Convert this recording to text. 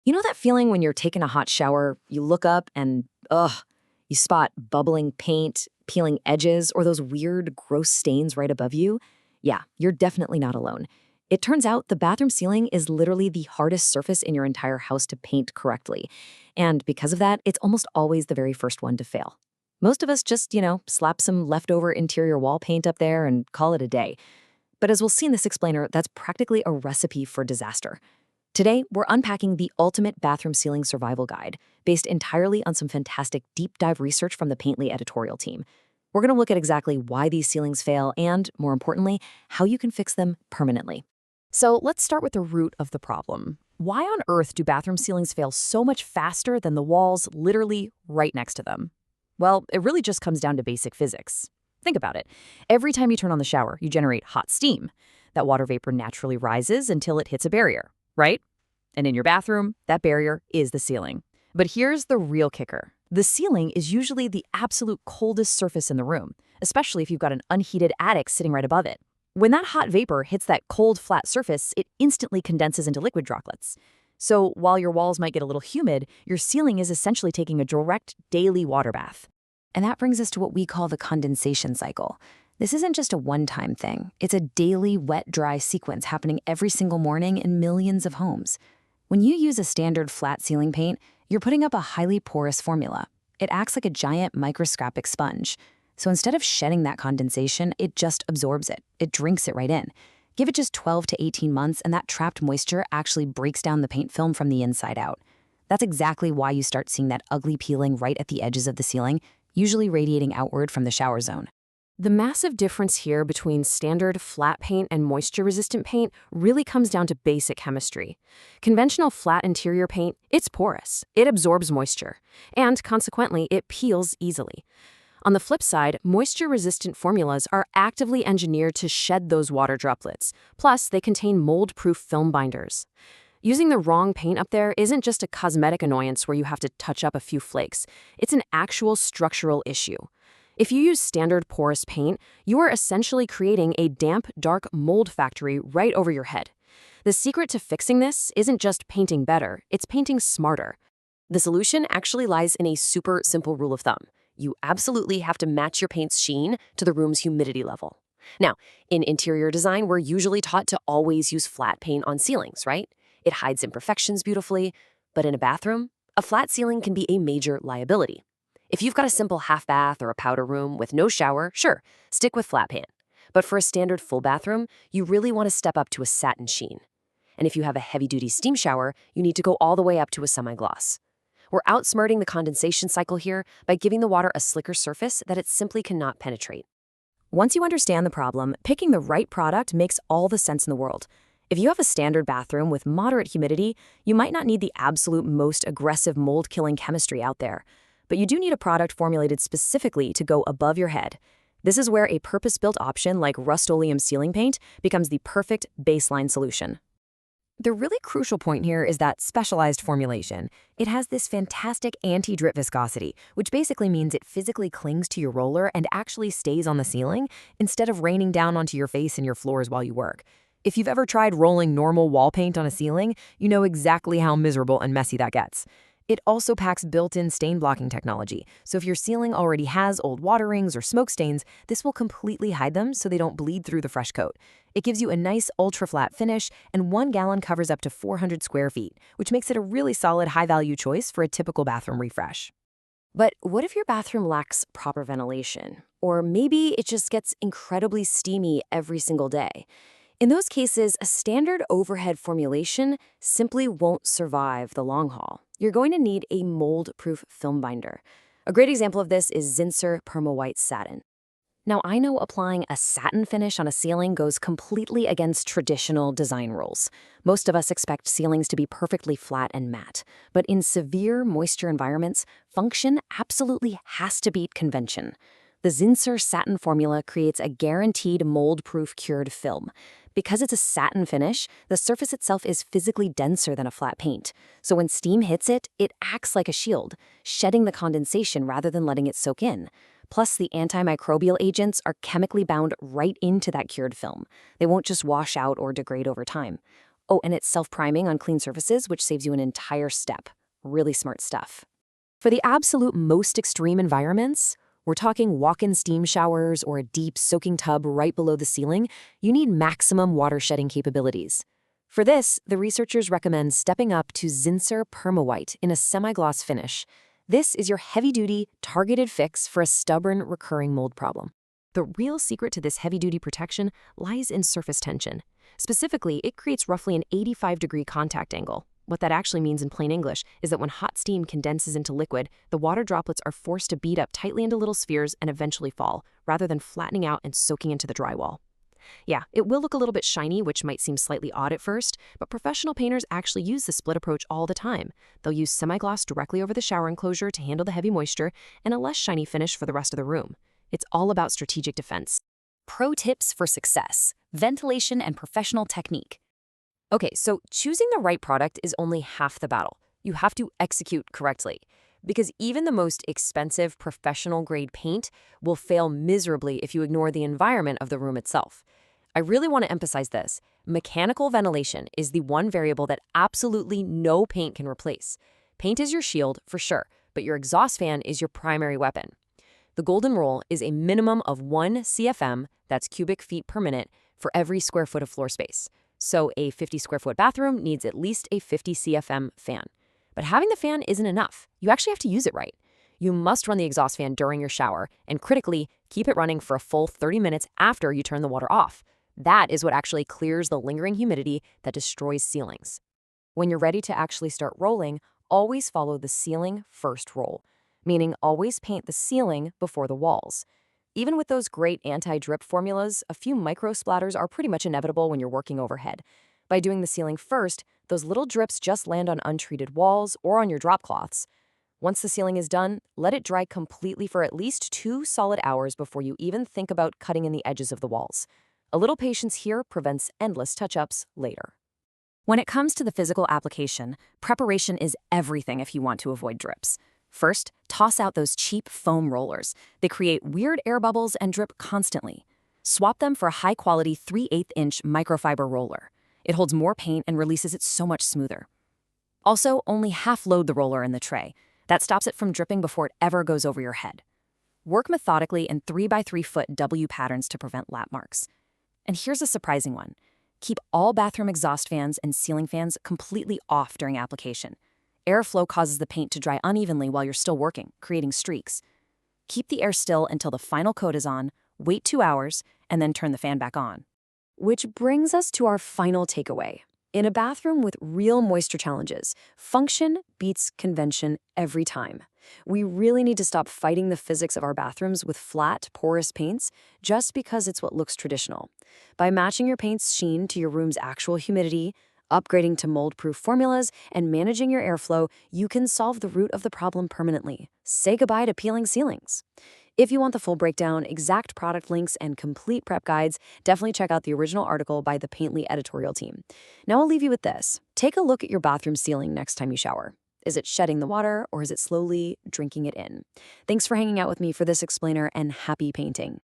You know that feeling when you're taking a hot shower, you look up and, you spot bubbling paint, peeling edges, or those weird, gross stains right above you? Yeah, you're definitely not alone. It turns out the bathroom ceiling is literally the hardest surface in your entire house to paint correctly. And because of that, it's almost always the very first one to fail. Most of us just, slap some leftover interior wall paint up there and call it a day. But as we'll see in this explainer, that's practically a recipe for disaster. Today, we're unpacking the ultimate bathroom ceiling survival guide, based entirely on some fantastic deep dive research from the Paintly editorial team. We're going to look at exactly why these ceilings fail and, more importantly, how you can fix them permanently. So let's start with the root of the problem. Why on earth do bathroom ceilings fail so much faster than the walls literally right next to them? Well, it really just comes down to basic physics. Think about it. Every time you turn on the shower, you generate hot steam. That water vapor naturally rises until it hits a barrier, right? And in your bathroom, that barrier is the ceiling. But here's the real kicker. The ceiling is usually the absolute coldest surface in the room, especially if you've got an unheated attic sitting right above it. When that hot vapor hits that cold, flat surface, it instantly condenses into liquid droplets. So while your walls might get a little humid, your ceiling is essentially taking a direct daily water bath. And that brings us to what we call the condensation cycle. This isn't just a one-time thing. It's a daily wet-dry sequence happening every single morning in millions of homes. When you use a standard flat ceiling paint, you're putting up a highly porous formula. It acts like a giant microscopic sponge. So instead of shedding that condensation, it just absorbs it. It drinks it right in. Give it just 12 to 18 months, and that trapped moisture actually breaks down the paint film from the inside out. That's exactly why you start seeing that ugly peeling right at the edges of the ceiling, usually radiating outward from the shower zone. The massive difference here between standard flat paint and moisture-resistant paint really comes down to basic chemistry. Conventional flat interior paint, it's porous, it absorbs moisture, and consequently, it peels easily. On the flip side, moisture-resistant formulas are actively engineered to shed those water droplets, plus they contain mold-proof film binders. Using the wrong paint up there isn't just a cosmetic annoyance where you have to touch up a few flakes, it's an actual structural issue. If you use standard porous paint, you are essentially creating a damp, dark mold factory right over your head. The secret to fixing this isn't just painting better, it's painting smarter. The solution actually lies in a super simple rule of thumb. You absolutely have to match your paint's sheen to the room's humidity level. Now, in interior design, we're usually taught to always use flat paint on ceilings, right? It hides imperfections beautifully, but in a bathroom, a flat ceiling can be a major liability. If you've got a simple half bath or a powder room with no shower, sure, stick with flat paint. But for a standard full bathroom, you really want to step up to a satin sheen. And if you have a heavy-duty steam shower, you need to go all the way up to a semi-gloss. We're outsmarting the condensation cycle here by giving the water a slicker surface that it simply cannot penetrate. Once you understand the problem, picking the right product makes all the sense in the world. If you have a standard bathroom with moderate humidity, you might not need the absolute most aggressive mold-killing chemistry out there. But you do need a product formulated specifically to go above your head. This is where a purpose-built option like Rust-Oleum ceiling paint becomes the perfect baseline solution. The really crucial point here is that specialized formulation. It has this fantastic anti-drip viscosity, which basically means it physically clings to your roller and actually stays on the ceiling instead of raining down onto your face and your floors while you work. If you've ever tried rolling normal wall paint on a ceiling, you know exactly how miserable and messy that gets. It also packs built-in stain-blocking technology, so if your ceiling already has old water rings or smoke stains, this will completely hide them so they don't bleed through the fresh coat. It gives you a nice ultra-flat finish, and 1 gallon covers up to 400 square feet, which makes it a really solid high-value choice for a typical bathroom refresh. But what if your bathroom lacks proper ventilation? Or maybe it just gets incredibly steamy every single day? In those cases, a standard overhead formulation simply won't survive the long haul. You're going to need a mold-proof film binder. A great example of this is Zinsser Perma-White Satin. Now, I know applying a satin finish on a ceiling goes completely against traditional design rules. Most of us expect ceilings to be perfectly flat and matte, but in severe moisture environments, function absolutely has to beat convention. The Zinsser satin formula creates a guaranteed mold-proof cured film. Because it's a satin finish, the surface itself is physically denser than a flat paint. So when steam hits it, it acts like a shield, shedding the condensation rather than letting it soak in. Plus, the antimicrobial agents are chemically bound right into that cured film. They won't just wash out or degrade over time. Oh, and it's self-priming on clean surfaces, which saves you an entire step. Really smart stuff. For the absolute most extreme environments, we're talking walk-in steam showers or a deep soaking tub right below the ceiling, you need maximum water shedding capabilities. For this, the researchers recommend stepping up to Zinsser Permawhite in a semi-gloss finish. This is your heavy-duty, targeted fix for a stubborn, recurring mold problem. The real secret to this heavy-duty protection lies in surface tension. Specifically, it creates roughly an 85-degree contact angle. What that actually means in plain English is that when hot steam condenses into liquid, the water droplets are forced to bead up tightly into little spheres and eventually fall, rather than flattening out and soaking into the drywall. Yeah, it will look a little bit shiny, which might seem slightly odd at first, but professional painters actually use the split approach all the time. They'll use semi-gloss directly over the shower enclosure to handle the heavy moisture and a less shiny finish for the rest of the room. It's all about strategic defense. Pro tips for success: ventilation and professional technique. Okay, so choosing the right product is only half the battle. You have to execute correctly. Because even the most expensive professional-grade paint will fail miserably if you ignore the environment of the room itself. I really want to emphasize this. Mechanical ventilation is the one variable that absolutely no paint can replace. Paint is your shield, for sure, but your exhaust fan is your primary weapon. The golden rule is a minimum of 1 CFM, that's cubic feet per minute, for every square foot of floor space. So a 50-square-foot bathroom needs at least a 50 CFM fan. But having the fan isn't enough. You actually have to use it right. You must run the exhaust fan during your shower, and critically, keep it running for a full 30 minutes after you turn the water off. That is what actually clears the lingering humidity that destroys ceilings. When you're ready to actually start rolling, always follow the ceiling first rule, meaning always paint the ceiling before the walls. Even with those great anti-drip formulas, a few micro splatters are pretty much inevitable when you're working overhead. By doing the ceiling first, those little drips just land on untreated walls or on your drop cloths. Once the ceiling is done, let it dry completely for at least 2 solid hours before you even think about cutting in the edges of the walls. A little patience here prevents endless touch-ups later. When it comes to the physical application, preparation is everything if you want to avoid drips. First, toss out those cheap foam rollers. They create weird air bubbles and drip constantly. Swap them for a high-quality 3/8-inch microfiber roller. It holds more paint and releases it so much smoother. Also, only half-load the roller in the tray. That stops it from dripping before it ever goes over your head. Work methodically in 3x3-foot W patterns to prevent lap marks. And here's a surprising one. Keep all bathroom exhaust fans and ceiling fans completely off during application. Airflow causes the paint to dry unevenly while you're still working, creating streaks. Keep the air still until the final coat is on, wait 2 hours, and then turn the fan back on. Which brings us to our final takeaway. In a bathroom with real moisture challenges, function beats convention every time. We really need to stop fighting the physics of our bathrooms with flat, porous paints just because it's what looks traditional. By matching your paint's sheen to your room's actual humidity, upgrading to mold-proof formulas, and managing your airflow, you can solve the root of the problem permanently. Say goodbye to peeling ceilings. If you want the full breakdown, exact product links, and complete prep guides, definitely check out the original article by the Paintly editorial team. Now I'll leave you with this. Take a look at your bathroom ceiling next time you shower. Is it shedding the water, or is it slowly drinking it in? Thanks for hanging out with me for this explainer, and happy painting.